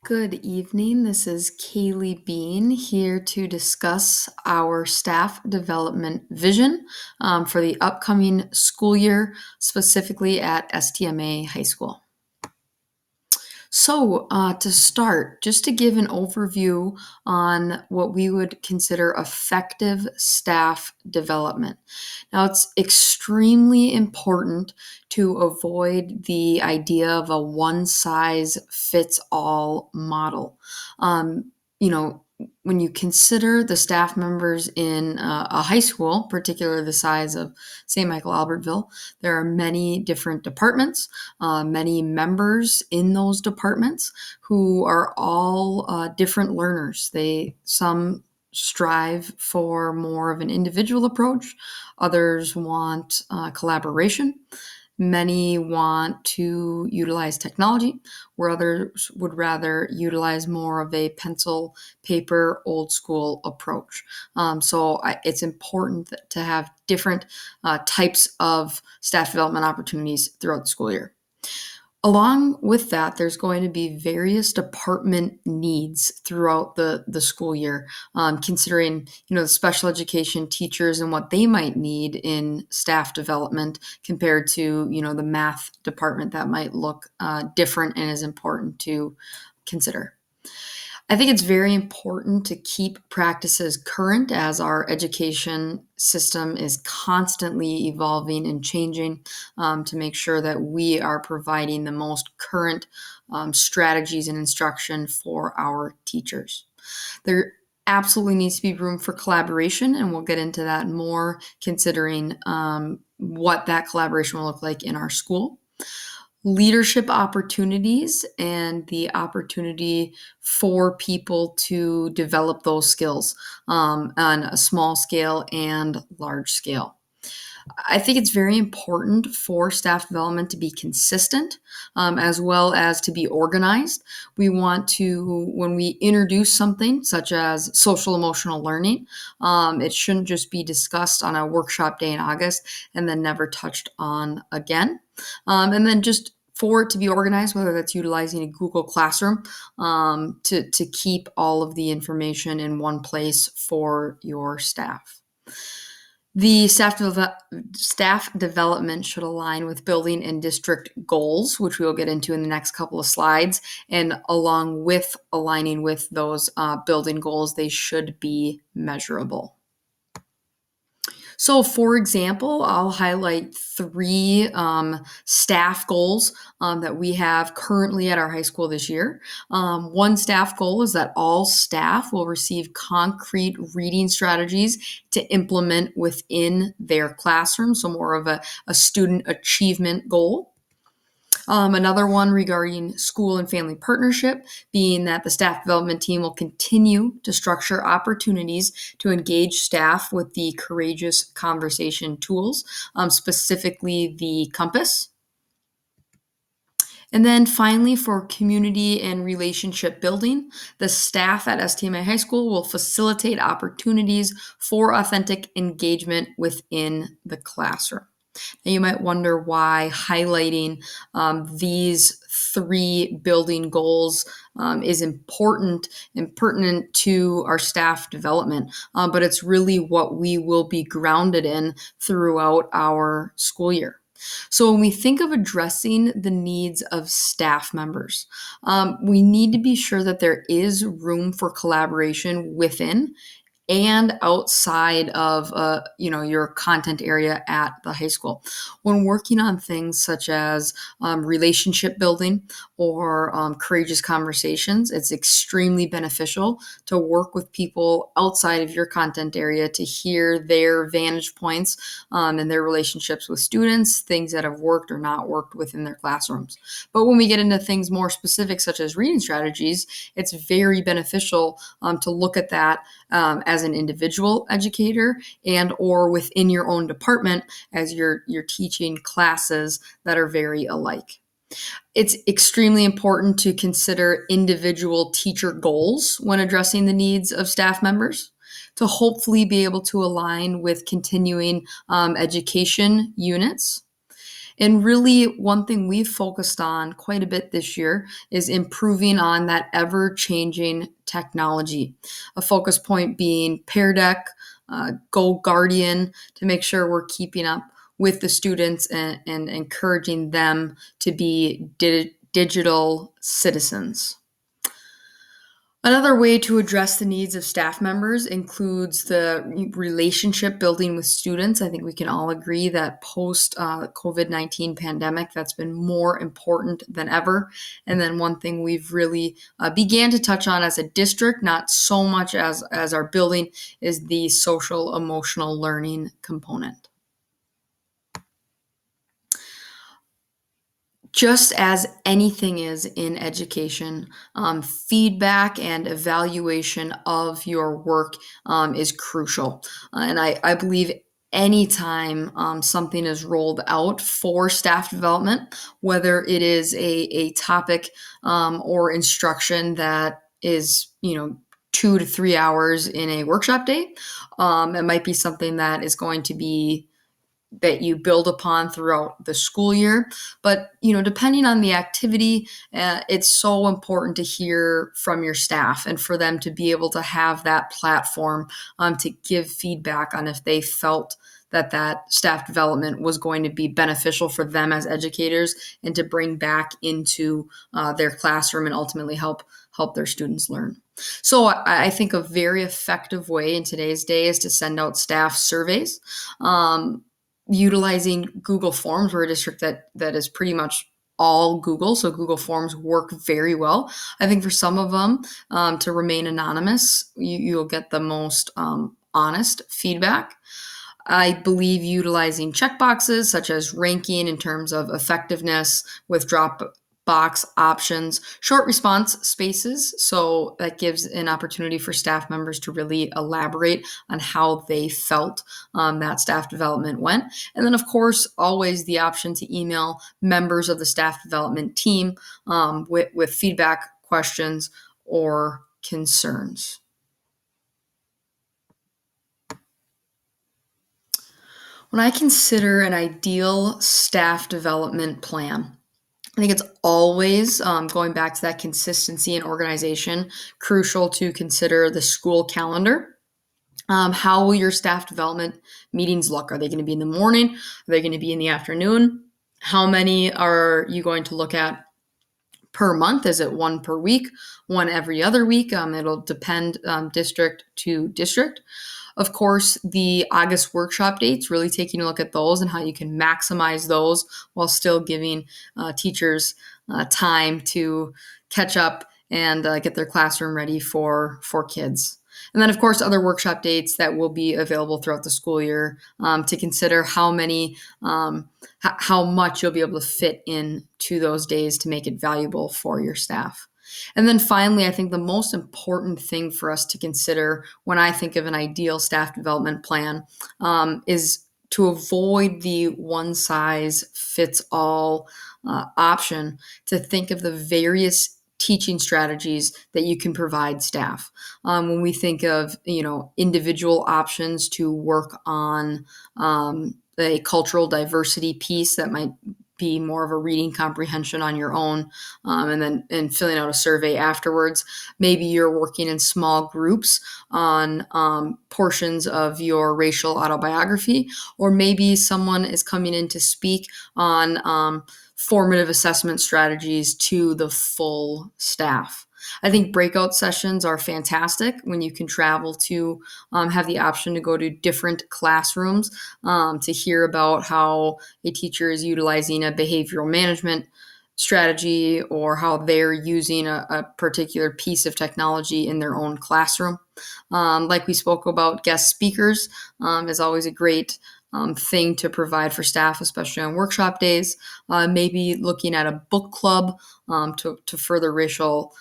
Good evening. This is Kaleigh Bean here to discuss our staff development vision for the upcoming school year, specifically at STMA High School. So, to start, just to give an overview on what we would consider effective staff development. Now, it's extremely important to avoid the idea of a one size fits all model. Um, you know, when you consider the staff members in a high school, particularly the size of St. Michael Albertville, there are many different departments, many members in those departments who are all different learners. Some strive for more of an individual approach, others want collaboration. Many want to utilize technology, where others would rather utilize more of a pencil, paper, old school approach. It's important to have different types of staff development opportunities throughout the school year. Along with that, there's going to be various department needs throughout the school year, considering the special education teachers and what they might need in staff development compared to the math department that might look different and is important to consider. I think it's very important to keep practices current as our education system is constantly evolving and changing to make sure that we are providing the most current strategies and instruction for our teachers. There absolutely needs to be room for collaboration, and we'll get into that more considering what that collaboration will look like in our school. Leadership opportunities and the opportunity for people to develop those skills on a small scale and large scale. I think it's very important for staff development to be consistent as well as to be organized. We want to, when we introduce something such as social emotional learning, it shouldn't just be discussed on a workshop day in August and then never touched on again. And then just for it to be organized, whether that's utilizing a Google Classroom to keep all of the information in one place for your staff. The staff development should align with building and district goals, which we will get into in the next couple of slides. And along with aligning with those building goals, they should be measurable. So, for example, I'll highlight three staff goals that we have currently at our high school this year. One staff goal is that all staff will receive concrete reading strategies to implement within their classroom, so more of a student achievement goal. Another one regarding school and family partnership, being that the staff development team will continue to structure opportunities to engage staff with the courageous conversation tools, specifically the compass. And then finally, for community and relationship building, the staff at STMA High School will facilitate opportunities for authentic engagement within the classroom. Now, you might wonder why highlighting these three building goals is important and pertinent to our staff development, but it's really what we will be grounded in throughout our school year. So when we think of addressing the needs of staff members, we need to be sure that there is room for collaboration within and outside of your content area at the high school. When working on things such as relationship building or courageous conversations, it's extremely beneficial to work with people outside of your content area to hear their vantage points and their relationships with students, things that have worked or not worked within their classrooms. But when we get into things more specific, such as reading strategies, it's very beneficial to look at that as an individual educator and or within your own department as you're teaching classes that are very alike. It's extremely important to consider individual teacher goals when addressing the needs of staff members to hopefully be able to align with continuing education units. And really, one thing we've focused on quite a bit this year is improving on that ever-changing technology. A focus point being Pear Deck, Go Guardian, to make sure we're keeping up with the students and encouraging them to be digital citizens. Another way to address the needs of staff members includes the relationship building with students. I think we can all agree that post COVID-19 pandemic, that's been more important than ever. And then one thing we've really began to touch on as a district, not so much as our building, is the social emotional learning component. Just as anything is in education, feedback and evaluation of your work is crucial. And I believe anytime something is rolled out for staff development, whether it is a topic or instruction that is, 2 to 3 hours in a workshop day, it might be something that is going to be that you build upon throughout the school year. But, depending on the activity, it's so important to hear from your staff and for them to be able to have that platform to give feedback on if they felt that staff development was going to be beneficial for them as educators and to bring back into their classroom and ultimately help their students learn. So I think a very effective way in today's day is to send out staff surveys. Utilizing Google Forms. We're a district that is pretty much all Google, so Google Forms work very well. I think for some of them, to remain anonymous, you'll get the most honest feedback. I believe utilizing checkboxes such as ranking in terms of effectiveness with Dropbox options, short response spaces. So that gives an opportunity for staff members to really elaborate on how they felt that staff development went. And then, of course, always the option to email members of the staff development team with feedback, questions, or concerns. When I consider an ideal staff development plan, I think it's always going back to that consistency and organization, crucial to consider the school calendar. How will your staff development meetings look? Are they going to be in the morning? Are they going to be in the afternoon? How many are you going to look at per month? Is it one per week, one every other week? It'll depend district to district. Of course, the August workshop dates, really taking a look at those and how you can maximize those while still giving teachers time to catch up and get their classroom ready for kids. And then, of course, other workshop dates that will be available throughout the school year to consider how much you'll be able to fit into those days to make it valuable for your staff. And then finally, I think the most important thing for us to consider when I think of an ideal staff development plan is to avoid the one-size-fits-all option, to think of the various teaching strategies that you can provide staff. When we think of, individual options to work on a cultural diversity piece that might be more of a reading comprehension on your own, and filling out a survey afterwards. Maybe you're working in small groups on portions of your racial autobiography, or maybe someone is coming in to speak on formative assessment strategies to the full staff. I think breakout sessions are fantastic when you can travel to have the option to go to different classrooms to hear about how a teacher is utilizing a behavioral management strategy or how they're using a particular piece of technology in their own classroom. Like we spoke about, guest speakers is always a great thing to provide for staff, especially on workshop days. Maybe looking at a book club to further racial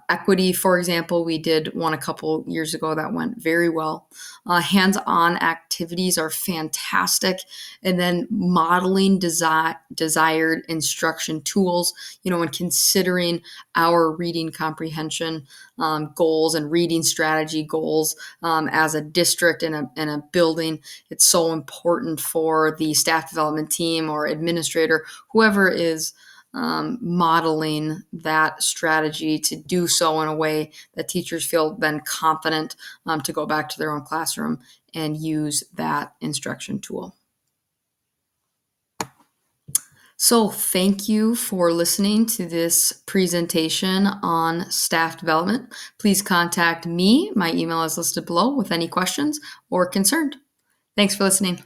Equity, for example, we did one a couple years ago that went very well. Hands-on activities are fantastic. And then modeling desired instruction tools, when considering our reading comprehension goals and reading strategy goals as a district and a building, it's so important for the staff development team or administrator, whoever is modeling that strategy, to do so in a way that teachers feel then confident to go back to their own classroom and use that instruction tool. So thank you for listening to this presentation on staff development. Please contact me. My email is listed below with any questions or concern. Thanks for listening.